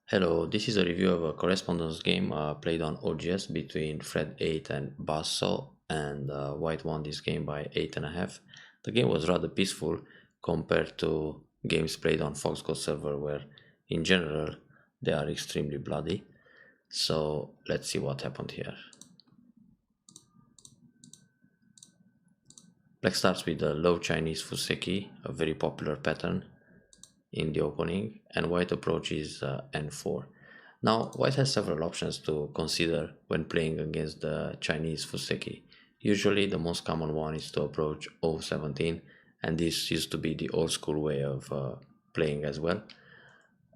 Hello, this is a review of a correspondence game played on OGS between Fred8 and Basso, and White won this game by 8.5. The game was rather peaceful compared to games played on FoxGo server where in general they are extremely bloody. So let's see what happened here. Black starts with the low Chinese Fuseki, a very popular pattern in the opening, and white approaches n4. Now white has several options to consider when playing against the Chinese Fuseki. Usually the most common one is to approach o17, and this used to be the old school way of playing as well.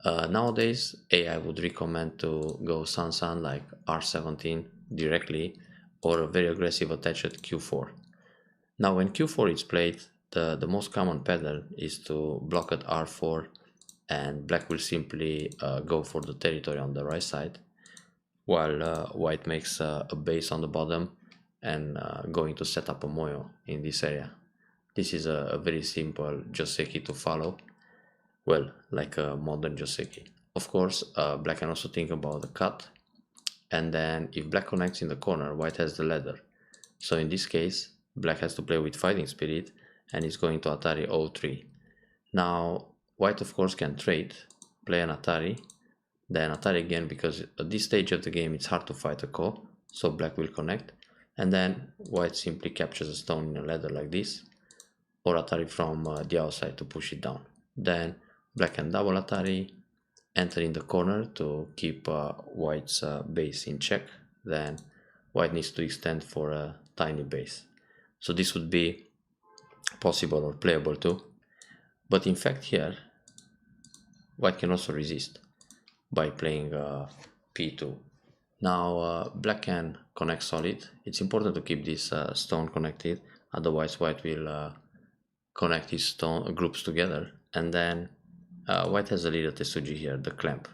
Nowadays AI would recommend to go San like r17 directly, or a very aggressive attach at q4. Now when q4 is played, the most common pattern is to block at r4, and black will simply go for the territory on the right side, while white makes a base on the bottom and going to set up a moyo in this area. This is a very simple joseki to follow, well, like a modern joseki. Of course, black can also think about the cut, and then if black connects in the corner, white has the ladder. So in this case, black has to play with fighting spirit and is going to Atari O3. Now, white of course can trade, play an Atari, then Atari again, because at this stage of the game it's hard to fight a ko, so black will connect, and then white simply captures a stone in a ladder like this, or Atari from the outside to push it down. Then black can double Atari, enter in the corner to keep white's base in check, then white needs to extend for a tiny base. So this would be possible or playable too. But in fact here, white can also resist by playing p2. Now black can connect solid. It's important to keep this stone connected, otherwise white will connect his stone groups together. And then white has a little tesuji here, the clamp.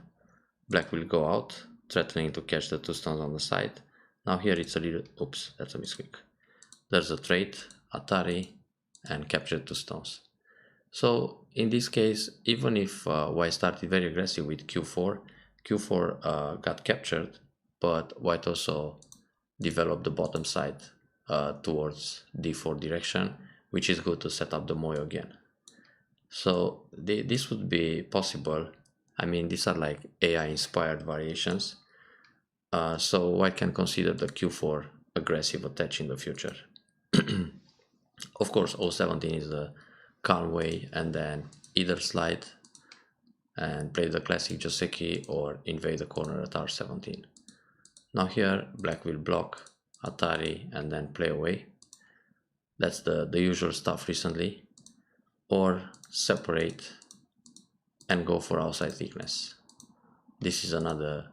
Black will go out, threatening to catch the two stones on the side. Now here it's a little, oops, that's a misclick. There's a trade, Atari, and capture two stones. So in this case, even if white started very aggressive with q4, q4 got captured, but white also developed the bottom side towards d4 direction, which is good to set up the moyo again. So this would be possible. I mean, these are like AI inspired variations. So white can consider the q4 aggressive attach in the future. Of course, O17 is the calm way, and then either slide and play the classic Joseki or invade the corner at R17. Now here black will block Atari and then play away. That's the usual stuff recently. Or separate and go for outside thickness. This is another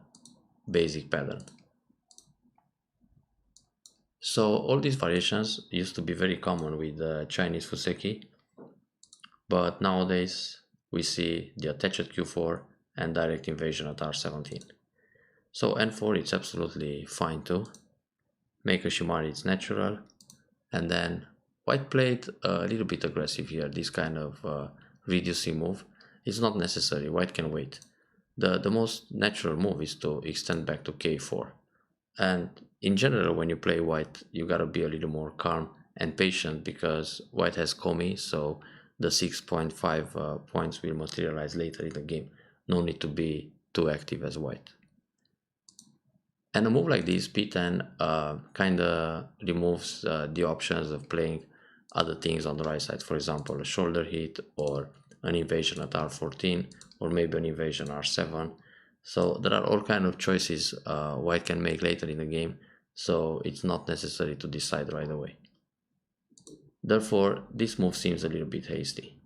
basic pattern. So all these variations used to be very common with the Chinese Fuseki, but nowadays we see the attached q4 and direct invasion at r17. So n4 it's absolutely fine too. Make a shimari, it's natural, and then white played a little bit aggressive here. This kind of reducing move is not necessary. White can wait. The most natural move is to extend back to k4. And in general, when you play white, you gotta be a little more calm and patient, because white has komi, so the 6.5 points will materialize later in the game. No need to be too active as white. And a move like this, p10, kinda removes the options of playing other things on the right side. For example, a shoulder hit, or an invasion at r14, or maybe an invasion r7. So there are all kind of choices white can make later in the game, so it's not necessary to decide right away. Therefore, this move seems a little bit hasty.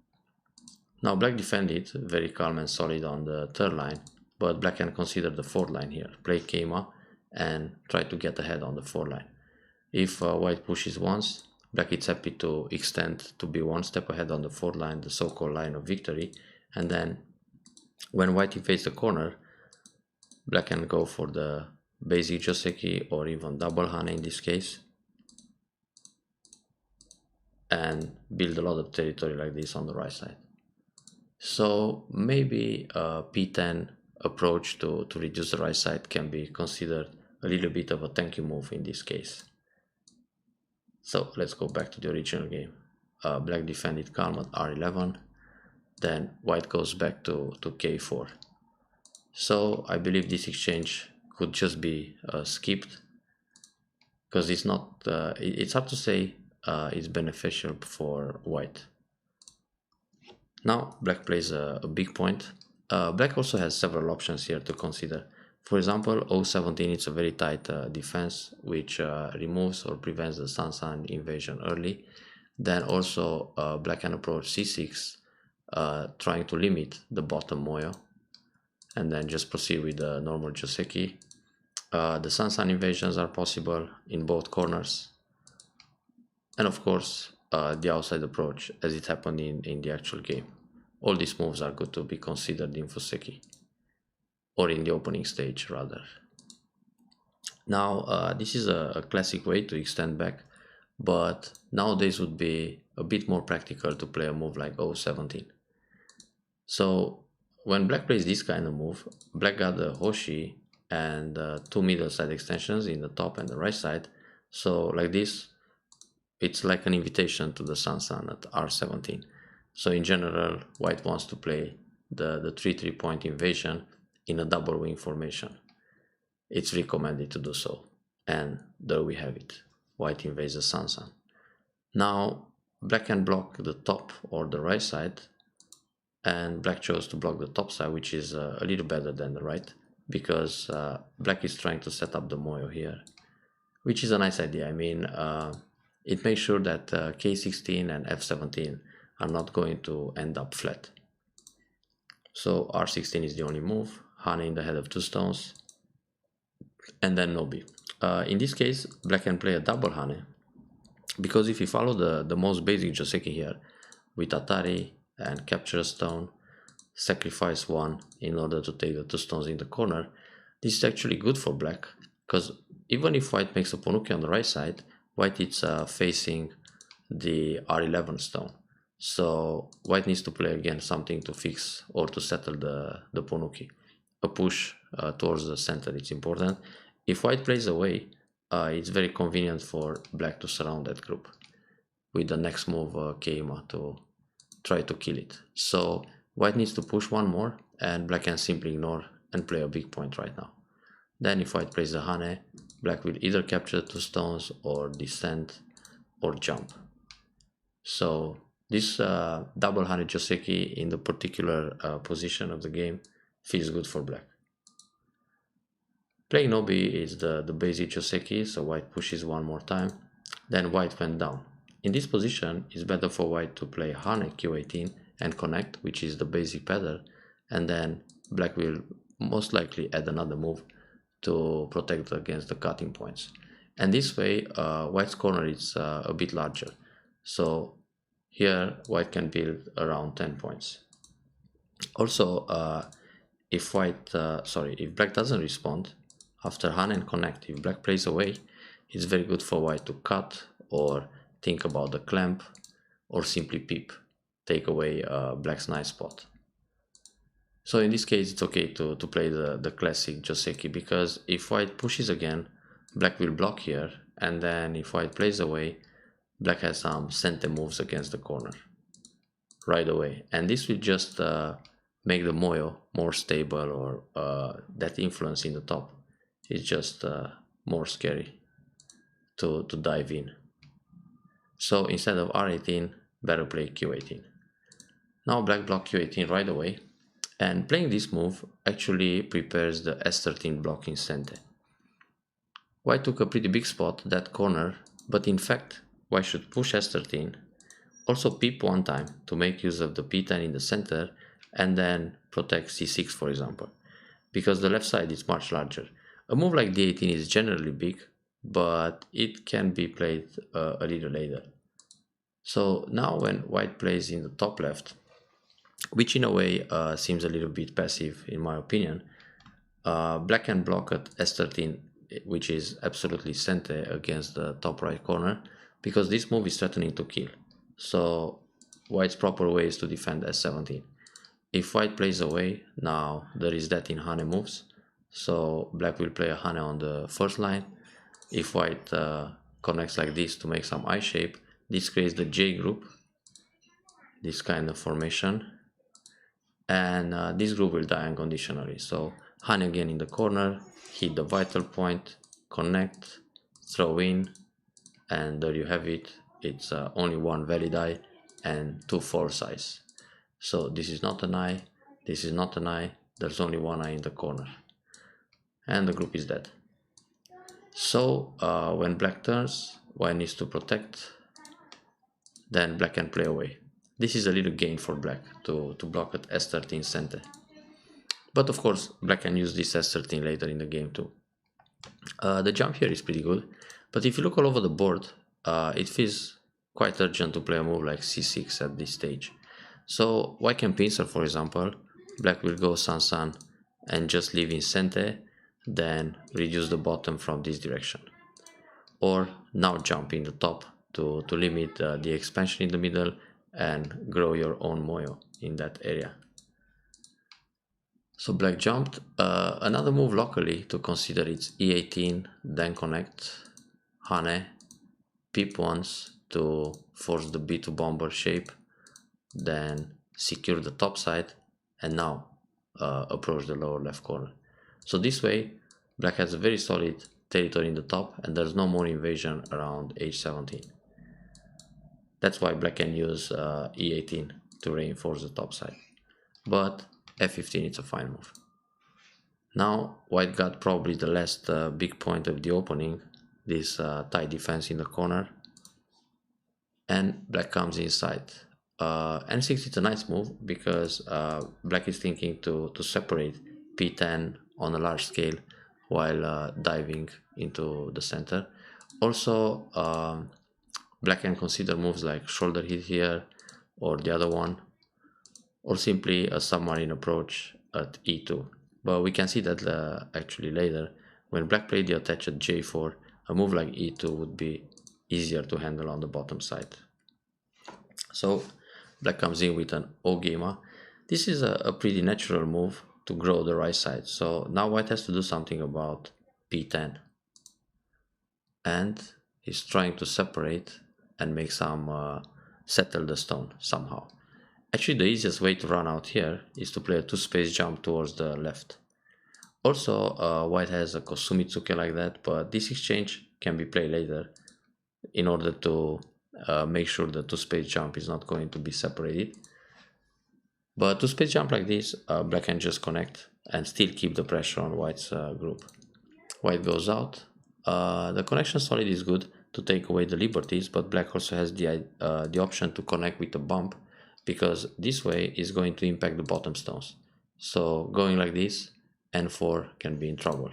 Now black defended very calm and solid on the third line, but black can consider the fourth line here, play Keima and try to get ahead on the fourth line. If white pushes once, black is happy to extend to be one step ahead on the fourth line, the so-called line of victory, and then when white invades the corner, black can go for the basic Joseki or even double Hane in this case, and build a lot of territory like this on the right side. So maybe p10 approach to reduce the right side can be considered a little bit of a tanky move in this case. So let's go back to the original game. Black defended calm at r11, then white goes back to k4. So I believe this exchange could just be skipped, because it's not, it's hard to say it's beneficial for white. Now black plays a big point. Black also has several options here to consider. For example, O17 is a very tight defense which removes or prevents the Sansan invasion early. Then also black can approach c6, trying to limit the bottom moyo, and then just proceed with the normal Joseki. The Sansan invasions are possible in both corners, and of course the outside approach as it happened in the actual game. All these moves are good to be considered in Fuseki, or in the opening stage rather. Now this is a classic way to extend back, but nowadays would be a bit more practical to play a move like O17. So when black plays this kind of move, black got the Hoshi and two middle side extensions in the top and the right side. So like this, it's like an invitation to the Sansan at r17. So in general, white wants to play the 3-3 point invasion in a double wing formation. It's recommended to do so. And there we have it. White invades the Sansan. Now black can block the top or the right side, and black chose to block the top side, which is a little better than the right, because black is trying to set up the moyo here, which is a nice idea. I mean, it makes sure that k16 and f17 are not going to end up flat. So r16 is the only move, Hane in the head of two stones, and then Nobi. In this case, black can play a double Hane, because if you follow the most basic Joseki here, with Atari and capture a stone, sacrifice one in order to take the two stones in the corner, this is actually good for black, because even if white makes a Ponuki on the right side, white is facing the r11 stone. So white needs to play again something to fix or to settle the Ponuki. A push towards the center, it's important. If white plays away, it's very convenient for black to surround that group with the next move Keima to try to kill it. So white needs to push one more, and black can simply ignore and play a big point right now. Then if white plays the Hane, black will either capture two stones or descend or jump. So this double Hane Joseki in the particular position of the game feels good for black. Playing Nobi is the basic Joseki, so white pushes one more time, then white went down. In this position, it's better for white to play Hane q18 and connect, which is the basic pattern, and then black will most likely add another move to protect against the cutting points. And this way, white's corner is a bit larger. So here, white can build around 10 points. Also, if black doesn't respond after Hane and connect, if black plays away, it's very good for white to cut or think about the clamp, or simply peep, take away black's nice spot. So in this case, it's okay to play the classic Joseki, because if white pushes again, black will block here, and then if white plays away, black has some sente moves against the corner right away, and this will just make the moyo more stable, or that influence in the top is just more scary to dive in. So instead of r18, better play q18. Now black block q18 right away, and playing this move actually prepares the s13 block in Sente. White took a pretty big spot, that corner, but in fact white should push s13, also peep one time to make use of the p10 in the center, and then protect c6 for example, because the left side is much larger. A move like d18 is generally big, but it can be played a little later. So now when white plays in the top left, which in a way seems a little bit passive in my opinion, black can block at s13, which is absolutely Sente against the top right corner, because this move is threatening to kill. So white's proper way is to defend s17. If white plays away, now there is that in Hane moves, so black will play a Hane on the first line. If white connects like this to make some I shape, this creates the J group, this kind of formation, and this group will die unconditionally. So Hane again in the corner, hit the vital point, connect, throw in, and there you have it. It's only one valid eye and two false eyes. So this is not an eye, this is not an eye, there's only one eye in the corner, and the group is dead. So when black turns, white needs to protect, then black can play away. This is a little gain for black to block at S13 center. But of course, black can use this S13 later in the game too. The jump here is pretty good, but if you look all over the board, it feels quite urgent to play a move like C6 at this stage. So white can pincer, for example, black will go San and just leave in center, then reduce the bottom from this direction. Or now jump in the top to limit the expansion in the middle and grow your own moyo in that area. So black jumped. Another move locally to consider is E18, then connect, Hane, peep once to force the B2 bomber shape, then secure the top side, and now approach the lower left corner. So this way black has a very solid territory in the top and there's no more invasion around H17. That's why black can use E18 to reinforce the top side. But F15 is a fine move. Now white got probably the last big point of the opening, this tight defense in the corner, and black comes inside. N6 is a nice move because black is thinking to separate P10 on a large scale while diving into the center. Also, black can consider moves like shoulder hit here or the other one, or simply a submarine approach at E2. But we can see that actually later, when black played the attach at J4, a move like E2 would be easier to handle on the bottom side. So black comes in with an O gamma. This is a pretty natural move to grow the right side. So now white has to do something about P10. And he's trying to separate and make some settle the stone somehow. Actually, the easiest way to run out here is to play a 2-space jump towards the left. Also, white has a Kosumitsuke like that, but this exchange can be played later in order to make sure the 2-space jump is not going to be separated. But 2-space jump like this, black can just connect and still keep the pressure on white's group. White goes out. The connection solid is good to take away the liberties, but black also has the option to connect with a bump, because this way is going to impact the bottom stones. So going like this, N4 can be in trouble.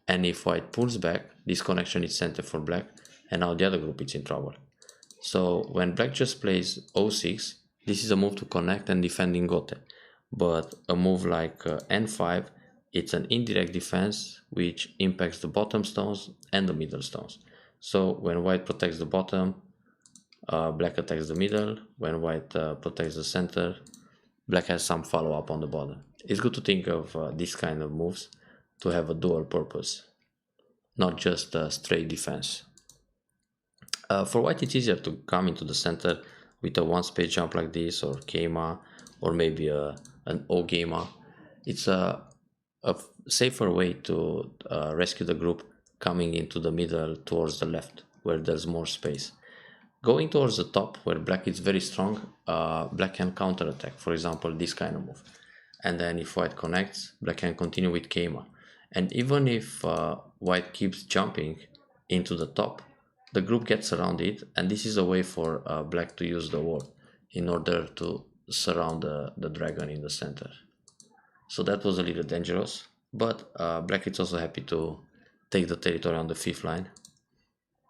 And if white pulls back, this connection is center for black, and now the other group is in trouble. So when black just plays O6, this is a move to connect and defend in Gote. But a move like N5, it's an indirect defense which impacts the bottom stones and the middle stones. So when white protects the bottom, black attacks the middle. When white protects the center, black has some follow-up on the bottom. It's good to think of these kind of moves to have a dual purpose, not just a straight defense. For white, it's easier to come into the center with a 1-space jump like this, or Keima, or maybe an O gamma. It's a safer way to rescue the group coming into the middle towards the left, where there's more space. Going towards the top, where black is very strong, black can counterattack, for example, this kind of move. And then if white connects, black can continue with Keima. And even if white keeps jumping into the top, the group gets around it, and this is a way for black to use the wall in order to surround the dragon in the center. So that was a little dangerous, but black is also happy to take the territory on the 5th line.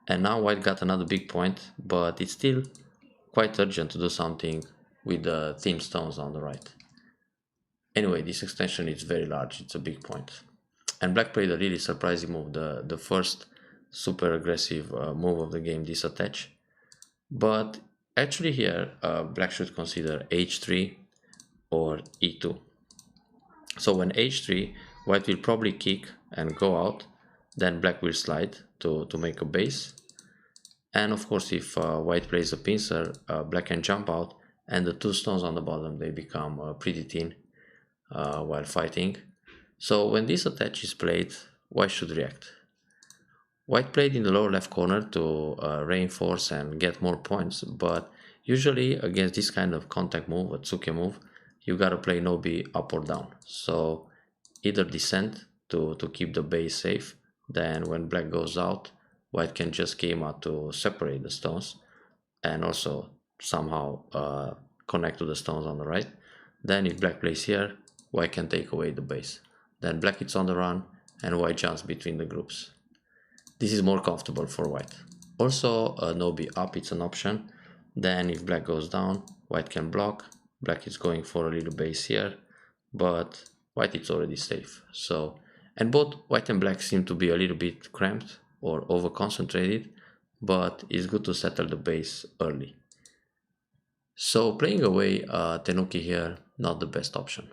And now white got another big point, but it's still quite urgent to do something with the thin stones on the right. Anyway, this extension is very large, it's a big point. And black played a really surprising move, the first super aggressive move of the game, this attach. But actually here, black should consider H3 or e2. So when h3, white will probably kick and go out, then black will slide to make a base. And of course, if white plays a pincer, black can jump out, and the two stones on the bottom, they become pretty thin while fighting. So when this attach is played, white should react. White played in the lower left corner to reinforce and get more points, but usually against this kind of contact move, a tsuke move, you gotta play no b up or down. So either descend to keep the base safe, then when black goes out, white can just game out to separate the stones and also somehow connect to the stones on the right. Then if black plays here, white can take away the base. Then black is on the run and white jumps between the groups. This is more comfortable for white. Also, no b up, it's an option. Then if black goes down, white can block. Black is going for a little base here, but white is already safe. So, and both white and black seem to be a little bit cramped or over concentrated, but it's good to settle the base early. So playing away Tenuki here, not the best option.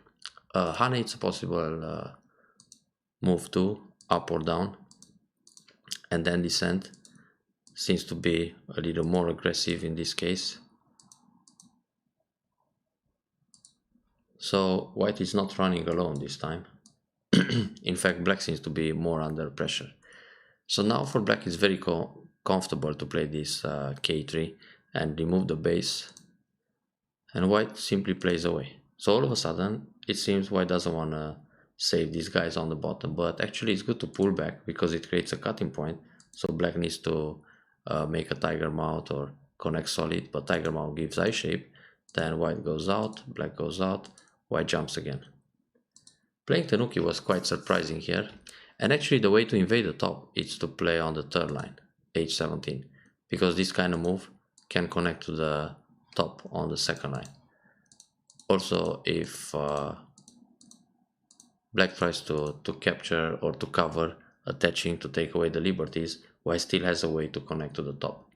Hane, it's a possible move too, up or down, and then descent seems to be a little more aggressive in this case. So white is not running alone this time. In fact, black seems to be more under pressure. So now for black it's very comfortable to play this k3 and remove the base, and white simply plays away. So all of a sudden it seems white doesn't want to save these guys on the bottom, but actually it's good to pull back because it creates a cutting point. So black needs to make a tiger mouth or connect solid, but tiger mouth gives I shape. Then white goes out, black goes out, white jumps again. Playing Tenuki was quite surprising here, and actually the way to invade the top is to play on the third line, h17, because this kind of move can connect to the top on the second line. Also, if black tries to capture or to cover, attaching to take away the liberties, white still has a way to connect to the top.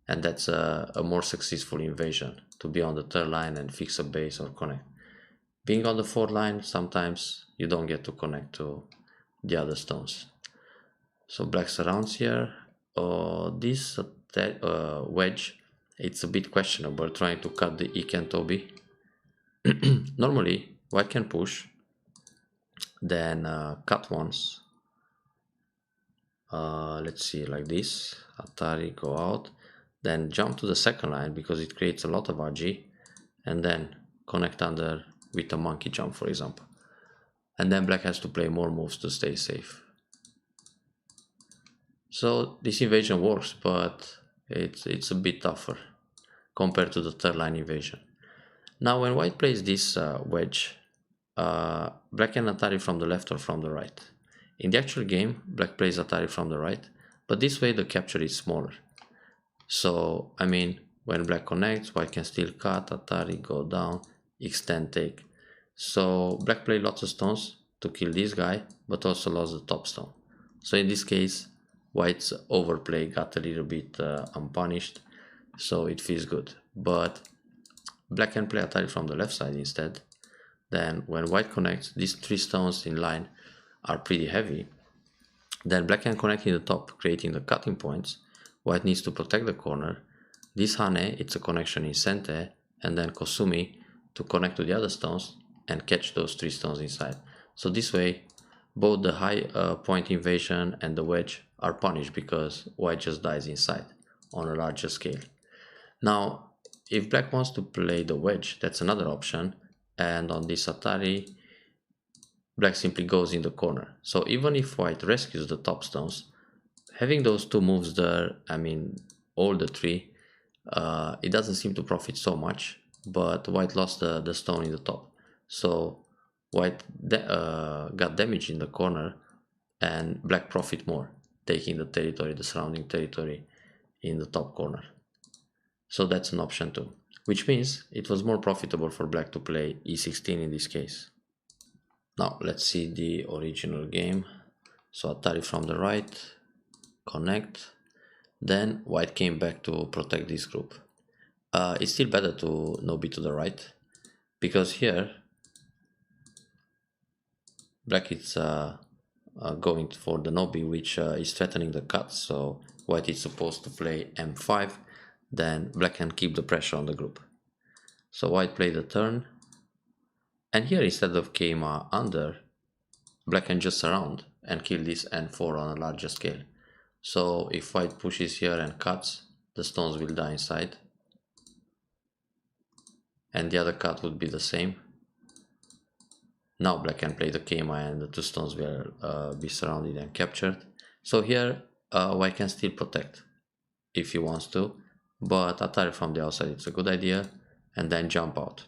And that's a more successful invasion, to be on the third line and fix a base or connect. Being on the fourth line, sometimes you don't get to connect to the other stones. So black surrounds here. This wedge, it's a bit questionable, trying to cut the Iken Tobi. Normally, white can push, then cut once. Let's see, like this. Atari go out, then jump to the second line because it creates a lot of RG, and then connect under with a monkey jump, for example. And then black has to play more moves to stay safe. So this invasion works, but it's a bit tougher compared to the third line invasion. Now when white plays this wedge, black can Atari from the left or from the right. In the actual game, black plays Atari from the right, but this way the capture is smaller. So, I mean, when black connects, white can still cut, Atari, go down, extend, take. So black played lots of stones to kill this guy, but also lost the top stone. So in this case, white's overplay got a little bit unpunished, so it feels good. But black can play Atari from the left side instead. Then when white connects, these three stones in line are pretty heavy. Then black can connect in the top, creating the cutting points. White needs to protect the corner. This Hane, it's a connection in Sente, and then Kosumi to connect to the other stones and catch those three stones inside. So this way, both the high point invasion and the wedge are punished because white just dies inside on a larger scale. Now, if black wants to play the wedge, that's another option. And on this Atari, black simply goes in the corner. So even if white rescues the top stones, having those two moves there, I mean, all the three, it doesn't seem to profit so much, but white lost the stone in the top. So white got damage in the corner and black profit more, taking the territory, the surrounding territory in the top corner. So that's an option too, which means it was more profitable for black to play e16 in this case. Now let's see the original game. So Atari from the right, connect, then white came back to protect this group. It's still better to no b to the right, because here black is going for the nobi, which is threatening the cut, so white is supposed to play m5, then black can keep the pressure on the group. So white played the turn, and here instead of kma under, black can just surround and kill this n4 on a larger scale. So if white pushes here and cuts, the stones will die inside, and the other cut would be the same. Now black can play the kma and the two stones will be surrounded and captured. So here white can still protect if he wants to, but attack from the outside it's a good idea, and then jump out.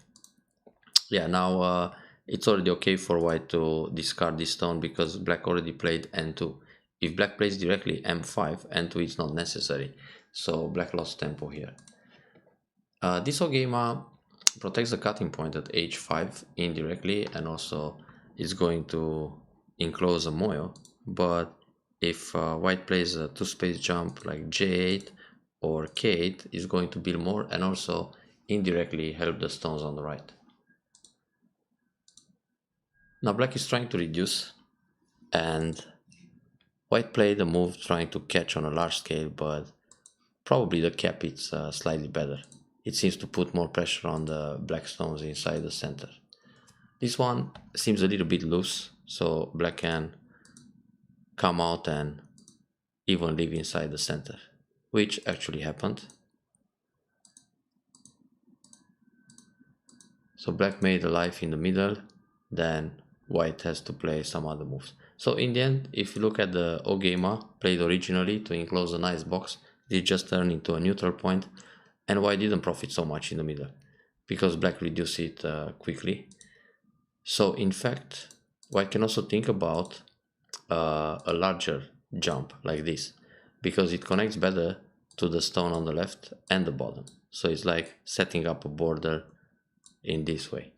Yeah, now it's already okay for white to discard this stone because black already played n2. If black plays directly m5, n2 is not necessary, so black lost tempo here. This Ogema protects the cutting point at h5 indirectly, and also is going to enclose a moyo, but if white plays a two-space jump like j8 or k8, is going to build more and also indirectly help the stones on the right. Now black is trying to reduce, and white played a move trying to catch on a large scale, but probably the cap is slightly better. It seems to put more pressure on the black stones inside the center. This one seems a little bit loose, so black can come out and even live inside the center, which actually happened. So black made a life in the middle, then white has to play some other moves. So in the end, if you look at the Ogema played originally to enclose a nice box, it just turned into a neutral point, and white didn't profit so much in the middle because black reduced it quickly. So in fact, white can also think about a larger jump like this, because it connects better to the stone on the left and the bottom. So it's like setting up a border in this way.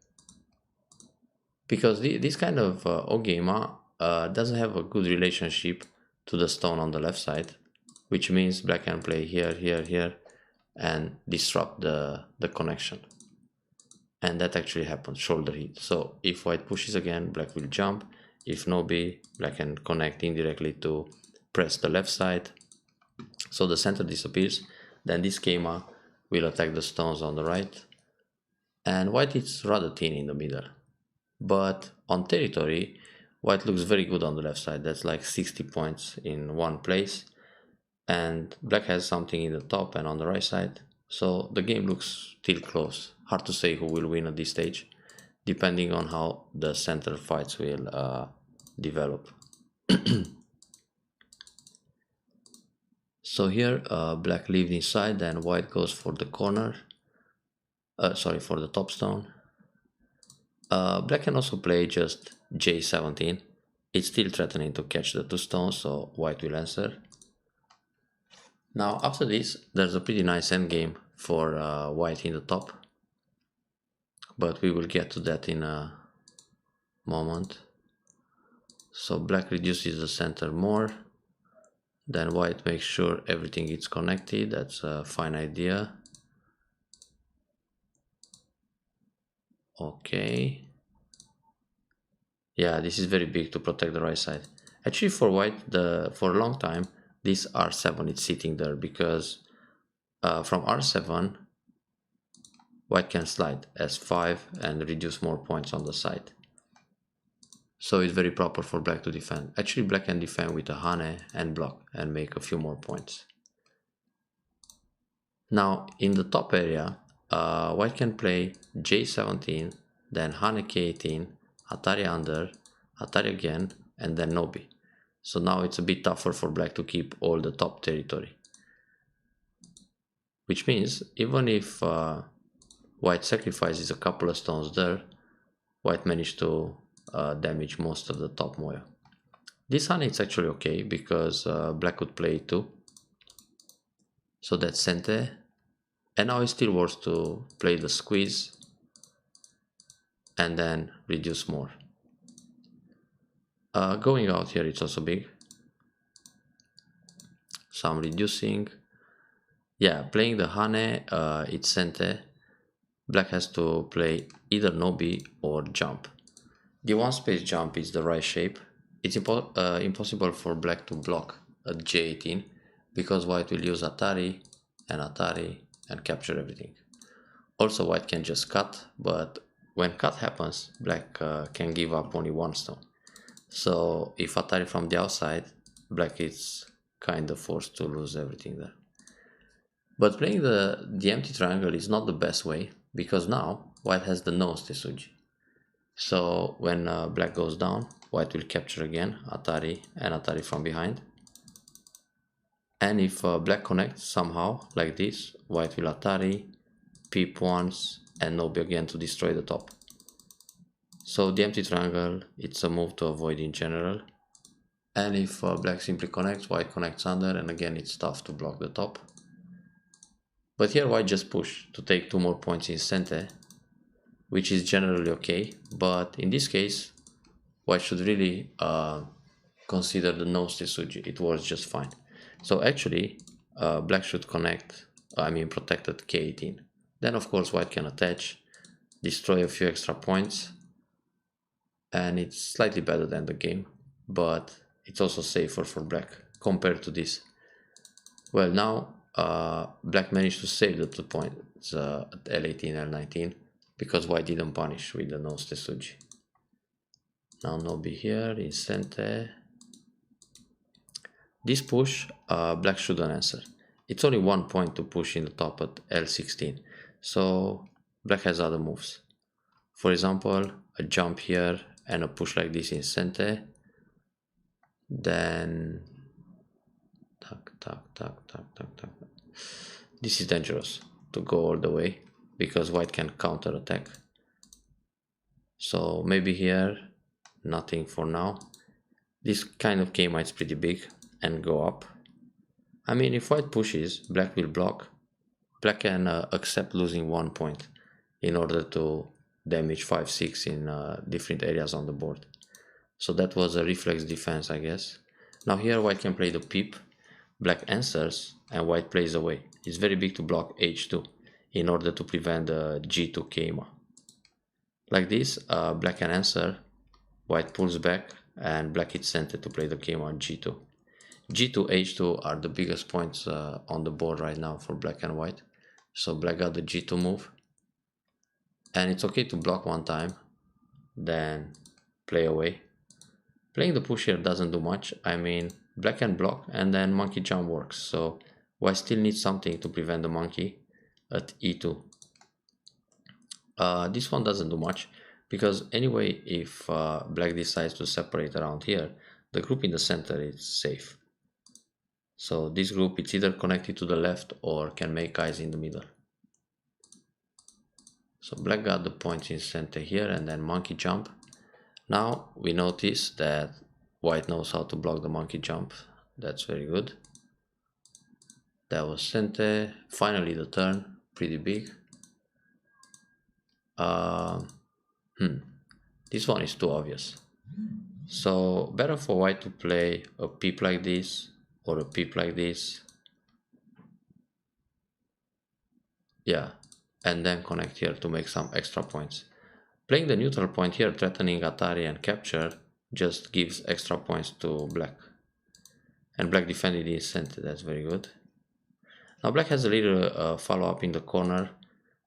Because this kind of Ogema doesn't have a good relationship to the stone on the left side, which means black can play here, here, here, and disrupt the connection. And that actually happens, shoulder hit. So if white pushes again, black will jump. If no B, black can connect indirectly to press the left side. So the center disappears. Then this schema will attack the stones on the right. And white is rather thin in the middle. But on territory, white looks very good on the left side. That's like 60 points in one place. And black has something in the top and on the right side. So the game looks still close. Hard to say who will win at this stage, depending on how the center fights will develop. So here black lived inside and white goes for the corner. For the top stone. Black can also play just j17. It's still threatening to catch the two stones, so white will answer. Now after this, there's a pretty nice endgame for white in the top, but we will get to that in a moment. So black reduces the center more, then white makes sure everything is connected. That's a fine idea. Okay. Yeah, this is very big to protect the right side. Actually, for white, for a long time, this r7 is sitting there because from r7, white can slide s5 and reduce more points on the side. So it's very proper for black to defend. Actually, black can defend with a hane and block and make a few more points. Now, in the top area, white can play j17, then hane k18, atari under, atari again, and then nobi. So now it's a bit tougher for black to keep all the top territory. Which means, even if white sacrifices a couple of stones there, white managed to damage most of the top moya. This hane is actually okay, because black could play it too. So that's sente. And now it's still worth to play the squeeze and then reduce more. Going out here, it's also big. So I'm reducing. Yeah, playing the hane, it's sente. black has to play either no b or jump. The one space jump is the right shape. It's impossible for black to block a j18 because white will use Atari and capture everything. Also, white can just cut, but when cut happens, black can give up only one stone. So if Atari from the outside, black is kind of forced to lose everything there. But playing the empty triangle is not the best way, because now white has the nose Tesuji. So when black goes down, white will capture again Atari and Atari from behind. And if black connects somehow like this, white will Atari, peep once, and Nobi again to destroy the top. So the empty triangle, it's a move to avoid in general. And if black simply connects, white connects under, and again it's tough to block the top. But here white just push to take 2 more points in center, which is generally okay, but in this case white should really consider the nose Tesuji. It works just fine. So actually black should protected k18. Then of course white can attach, destroy a few extra points, and it's slightly better than the game, but it's also safer for black compared to this. Well, now black managed to save the 2 points at L18, L19, because white didn't punish with the nose Tesuji. Now Nobi here in center. This push, black shouldn't answer. It's only 1 point to push in the top at L16, so black has other moves. For example, a jump here and a push like this in center. Then this is dangerous to go all the way because white can counter attack. So maybe here nothing for now. This kind of k might pretty big and go up. I mean, if white pushes, black will block. Black can accept losing 1 point in order to damage 5-6 in different areas on the board. So that was a reflex defense, I guess. Now here white can play the peep, black answers, and white plays away. It's very big to block h2 in order to prevent the g2 keima. Like this, black can answer, white pulls back, and black hits center to play the keima g2. g2, h2 are the biggest points on the board right now for black and white. So black got the g2 move, and it's okay to block 1 time, then play away. Playing the push here doesn't do much. I mean, black can block and then monkey jump works, so white still needs something to prevent the monkey at e2. This one doesn't do much, because anyway, if black decides to separate around here, the group in the center is safe. So this group, it's either connected to the left or can make eyes in the middle. So black got the points in center here and then monkey jump. Now we notice that white knows how to block the monkey jump. That's very good. That was center. Finally the turn, pretty big. This one is too obvious. So better for white to play a peep like this or a peep like this. Yeah, and then connect here to make some extra points. Playing the neutral point here, threatening Atari and capture, just gives extra points to black. And black defended in center, that's very good. Now black has a little follow-up in the corner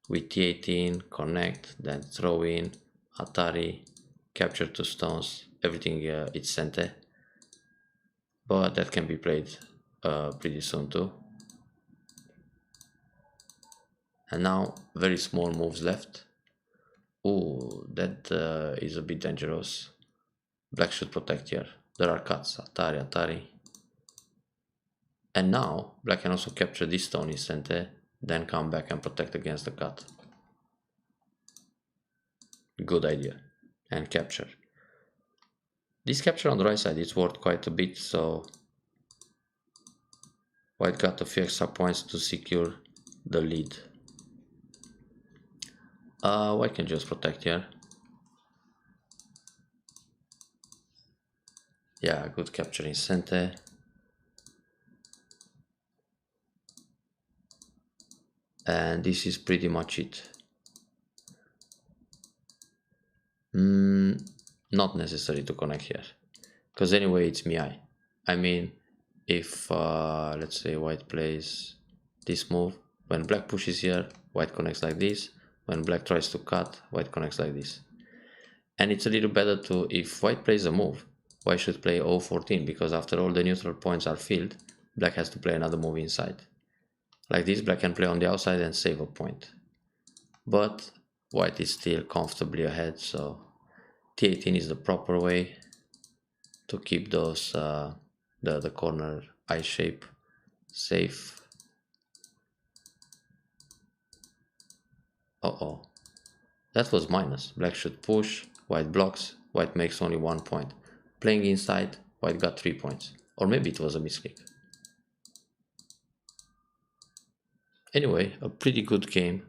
with T18, connect, then throw in, Atari, capture 2 stones, everything it's center. But that can be played pretty soon too. And now very small moves left. Ooh, that is a bit dangerous. Black should protect here. There are cuts, Atari. And now black can also capture this stone in center, then come back and protect against the cut. Good idea. And capture. This capture on the right side is worth quite a bit, so white got a few extra points to secure the lead. White can just protect here. Yeah, good capture in center. And this is pretty much it. Mm, Not necessary to connect here, because anyway it's mi. I mean, if let's say white plays this move, when black pushes here, white connects like this. When black tries to cut, white connects like this. And it's a little better to, if white plays a move, white should play O14, because after all the neutral points are filled, black has to play another move inside. Like this, black can play on the outside and save a point. But white is still comfortably ahead, so T18 is the proper way to keep those the corner eye shape safe. Uh-oh, that was minus. Black should push, white blocks, white makes only 1 point. Playing inside, white got 3 points. Or maybe it was a misclick. Anyway, a pretty good game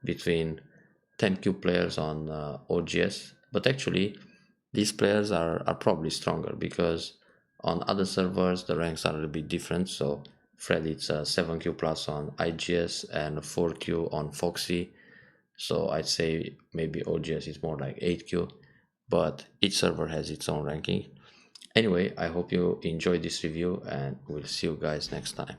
between 10Q players on OGS, but actually these players are probably stronger, because on other servers the ranks are a little bit different. So Fred, it's a 7Q plus on IGS and a 4Q on Foxy, so I'd say maybe OGS is more like 8Q, but each server has its own ranking. Anyway, I hope you enjoyed this review, and we'll see you guys next time.